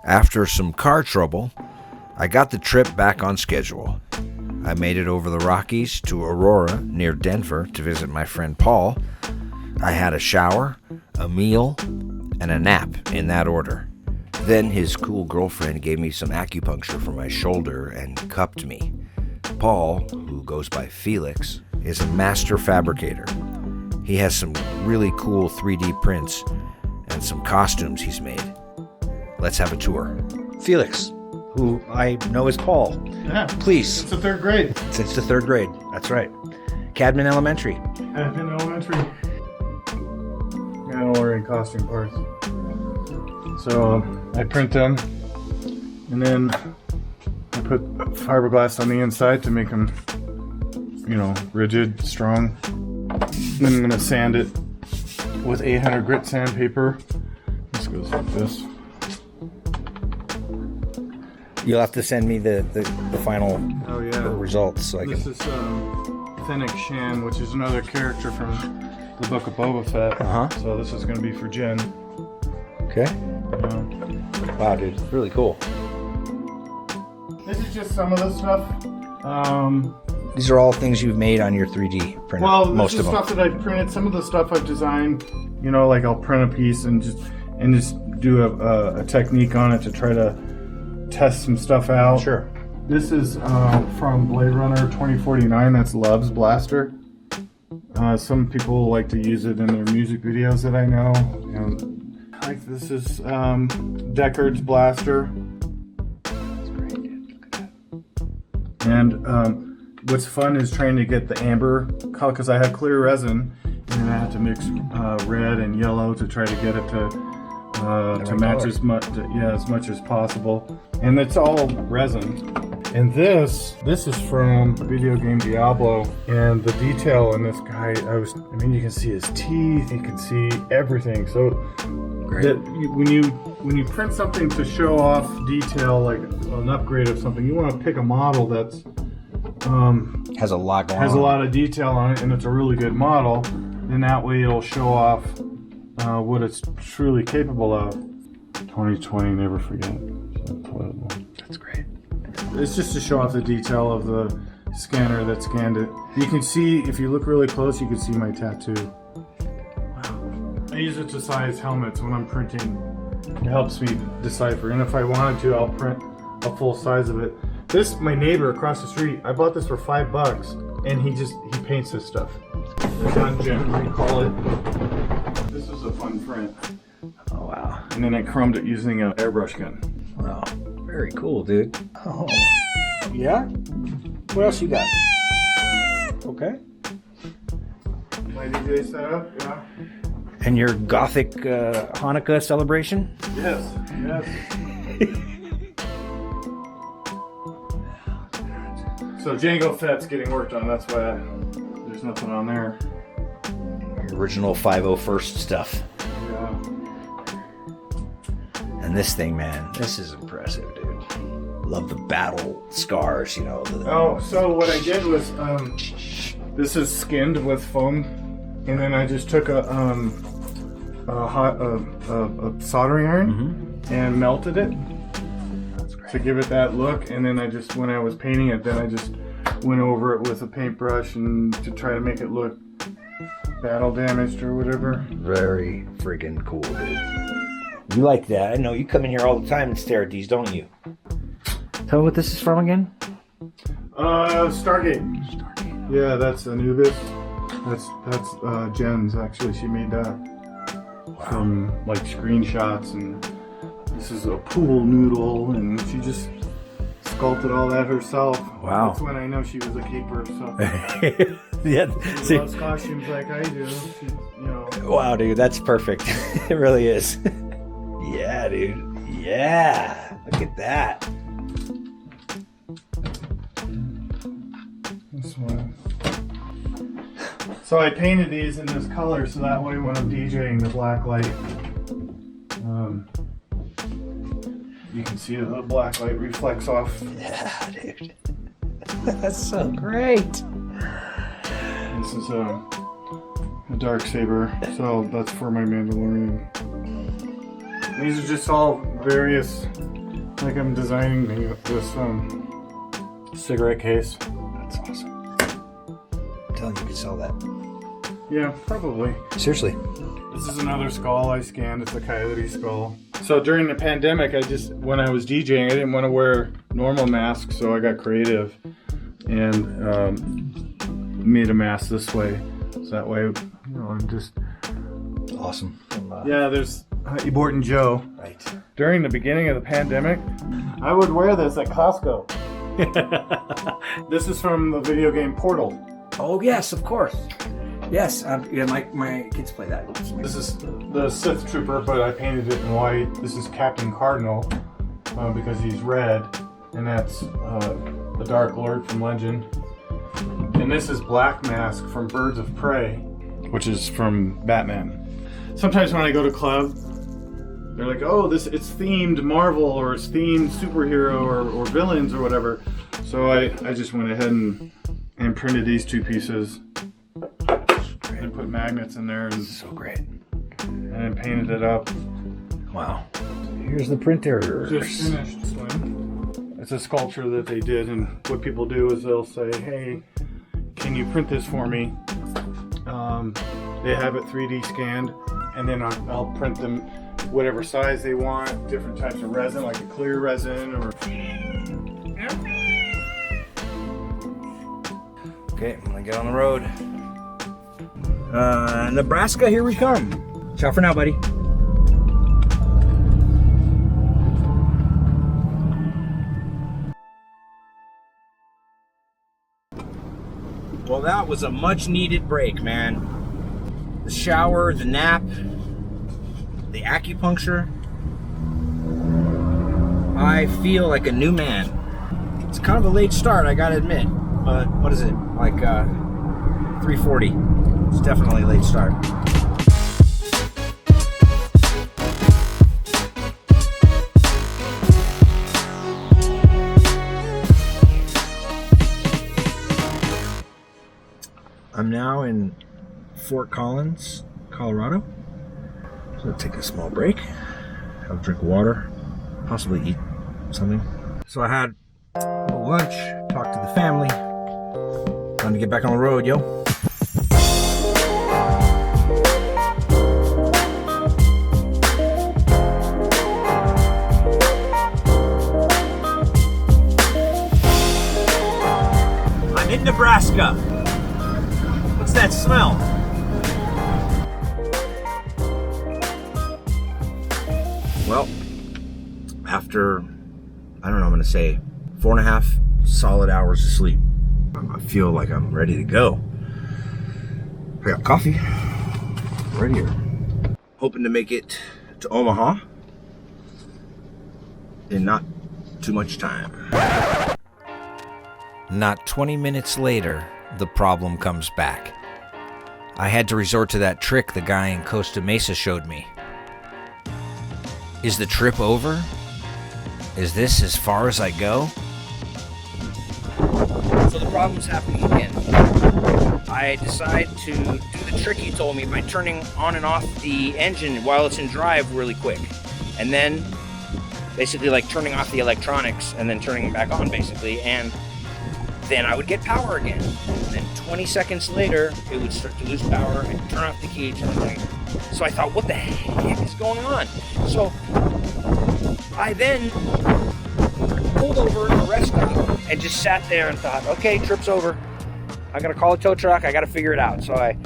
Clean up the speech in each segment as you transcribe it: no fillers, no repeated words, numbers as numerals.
After some car trouble, I got the trip back on schedule. I made it over the Rockies to Aurora, near Denver, to visit my friend Paul. I had a shower, a meal, and a nap in that order. Then his cool girlfriend gave me some acupuncture for my shoulder and cupped me. Paul, who goes by Felix, is a master fabricator. He has some really cool 3D prints and some costumes he's made. Let's have a tour. Felix, who I know as Paul. Yeah. Please. Since the third grade. Since the third grade. That's right. Cadman Elementary. Cadman Elementary. Yeah, ordering costume parts. So I print them, and then I put fiberglass on the inside to make them, rigid, strong. Then I'm gonna sand it with 800 grit sandpaper. This goes like this. You'll have to send me the final results. So This is Fennec Shan, which is another character from the Book of Boba Fett. So this is going to be for Jen. Okay. Wow, dude. Really cool. This is just some of the stuff. These are all things you've made on your 3D printer. Well, most this is of them. stuff that I've printed. Some of the stuff I've designed, like I'll print a piece and just do a technique on it to try to test some stuff out. Sure. This is from Blade Runner 2049. That's Love's blaster. Some people like to use it in their music videos that I know. And like this is Deckard's blaster. That's great, dude. Look at that. And what's fun is trying to get the amber color, because I have clear resin, and then I have to mix red and yellow to try to get it to match as much as possible. And it's all resin. And this is from the video game Diablo, and the detail in this guy, you can see his teeth, you can see everything. So when you print something to show off detail, like an upgrade of something, you want to pick a model that's has a lot going on. Has a lot of detail on it, and it's a really good model. And that way it'll show off what it's truly capable of. 2020, never forget. That's great. It's just to show off the detail of the scanner that scanned it. You can see, if you look really close, you can see my tattoo. Wow. I use it to size helmets when I'm printing. It helps me decipher. And if I wanted to, I'll print a full size of it. This, my neighbor across the street, I bought this for $5, and he paints this stuff. The dungeon, we call it. This is a fun print. Oh, wow. And then I chromed it using an airbrush gun. Wow. Very cool, dude. Oh. Yeah? What else you got? Okay. My DJ setup, yeah. And your Gothic Hanukkah celebration? Yes. So Jango Fett's getting worked on, that's why there's nothing on there. Your original 501st stuff. Yeah. And this thing, man, this is impressive, dude. Love the battle scars, So what I did was, this is skinned with foam, and then I just took a soldering iron and melted it to give it that look. And then when I was painting it, then I just went over it with a paintbrush and to try to make it look battle damaged or whatever. Very friggin' cool, dude. You like that? I know you come in here all the time and stare at these, don't you? Tell me what this is from again. Stargate. Yeah, that's Anubis. That's Jen's, actually. She made that from like screenshots, and this is a pool noodle, and she just sculpted all that herself. Wow. That's when I know she was a keeper. So yeah. she loves costumes like I do. Wow, dude, that's perfect. It really is. Yeah, dude. Yeah. Look at that. This one. So I painted these in this color so that way when I'm DJing the black light, you can see the black light reflects off. Yeah, dude. That's so great. This is a dark saber, so that's for my Mandalorian. These are just all various, like I'm designing this cigarette case. That's awesome. I'm telling you could sell that. Yeah, probably. Seriously. This is another skull I scanned. It's a coyote skull. So during the pandemic, when I was DJing, I didn't want to wear normal masks, so I got creative and made a mask this way. So that way, you know, I'm just... Awesome. Yeah, there's Eborton Joe. Right. During the beginning of the pandemic, I would wear this at Costco. This is from the video game Portal. Oh yes, of course. Yes, yeah, my kids play that. This is the Sith Trooper, but I painted it in white. This is Captain Cardinal because he's red, and that's the Dark Lord from Legend. And this is Black Mask from Birds of Prey, which is from Batman. Sometimes when I go to club, they're like, "Oh, it's themed Marvel or it's themed superhero or villains or whatever." So I just went ahead and printed these two pieces. And put magnets in there and So great. and then painted it up. Wow. Here's the printer. Just finished, Slim. It's a sculpture that they did, and what people do is they'll say, "Hey, can you print this for me?" They have it 3D scanned, and then I'll print them whatever size they want, different types of resin, like a clear resin or... Okay, I'm gonna get on the road. Nebraska, here we come. Ciao for now, buddy. Well, that was a much needed break, man. The shower, the nap, the acupuncture. I feel like a new man. It's kind of a late start, I gotta admit. But what is it? Like 3:40. It's definitely a late start. I'm now in Fort Collins, Colorado. So I'll take a small break. Have a drink of water, possibly eat something. So I had a little lunch, talked to the family. Time to get back on the road, yo. I'm in Nebraska. What's that smell? Well, after, I don't know, I'm gonna say 4.5 solid hours of sleep, I feel like I'm ready to go. I got coffee right here. Hoping to make it to Omaha in not too much time. Not 20 minutes later, the problem comes back. I had to resort to that trick the guy in Costa Mesa showed me. Is the trip over? Is this as far as I go? So the problem's happening again. I decide to do the trick he told me by turning on and off the engine while it's in drive really quick. And then basically like turning off the electronics and then turning them back on basically. And then I would get power again. And then 20 seconds later, it would start to lose power and turn off the key. So I thought, what the heck is going on? So I then pulled over at a rest stop and just sat there and thought, okay, trip's over. I gotta call a tow truck. I gotta figure it out. So I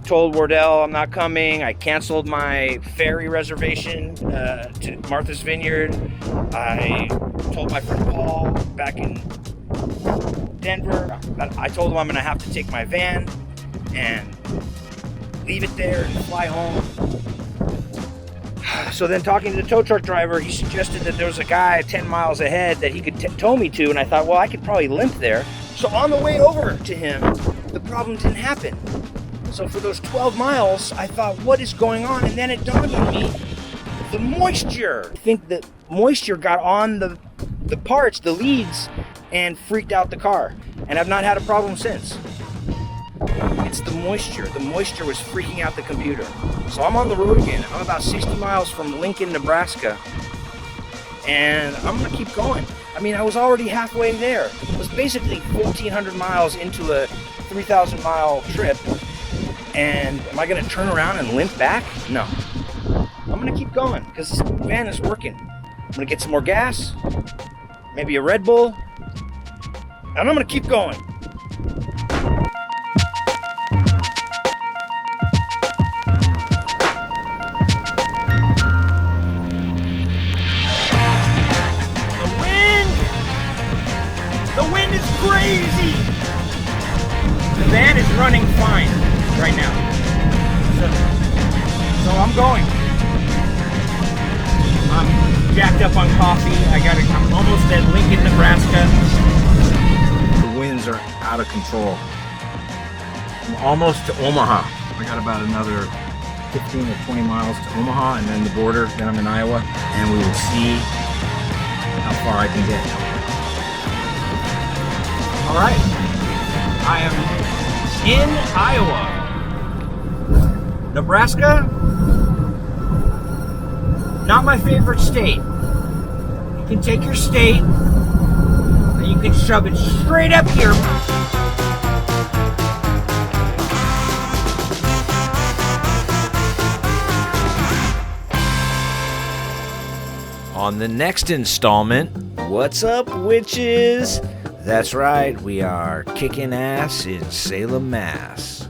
told Wardell I'm not coming. I canceled my ferry reservation to Martha's Vineyard. I told my friend Paul back in Denver that I told him I'm gonna have to take my van and leave it there and fly home. So then talking to the tow truck driver, he suggested that there was a guy 10 miles ahead that he could tow me to, and I thought, well, I could probably limp there. So on the way over to him, the problem didn't happen. So for those 12 miles, I thought, what is going on? And then it dawned on me, the moisture. I think the moisture got on the parts, the leads, and freaked out the car. And I've not had a problem since. It's the moisture. The moisture was freaking out the computer. So I'm on the road again. I'm about 60 miles from Lincoln, Nebraska. And I'm gonna keep going. I mean, I was already halfway there. It was basically 1,400 miles into a 3,000 mile trip. And am I gonna turn around and limp back? No. I'm gonna keep going because this van is working. I'm gonna get some more gas, maybe a Red Bull, and I'm gonna keep going. The wind is crazy. The van is running fine right now. So I'm going. I'm jacked up on coffee. I'm almost at Lincoln, Nebraska. The winds are out of control. I'm almost to Omaha. I got about another 15 or 20 miles to Omaha and then the border. Then I'm in Iowa, and we will see how far I can get. All right, I am in Iowa. Nebraska, not my favorite state. You can take your state and you can shove it straight up here. On the next installment, what's up, witches? That's right, we are kicking ass in Salem, Mass.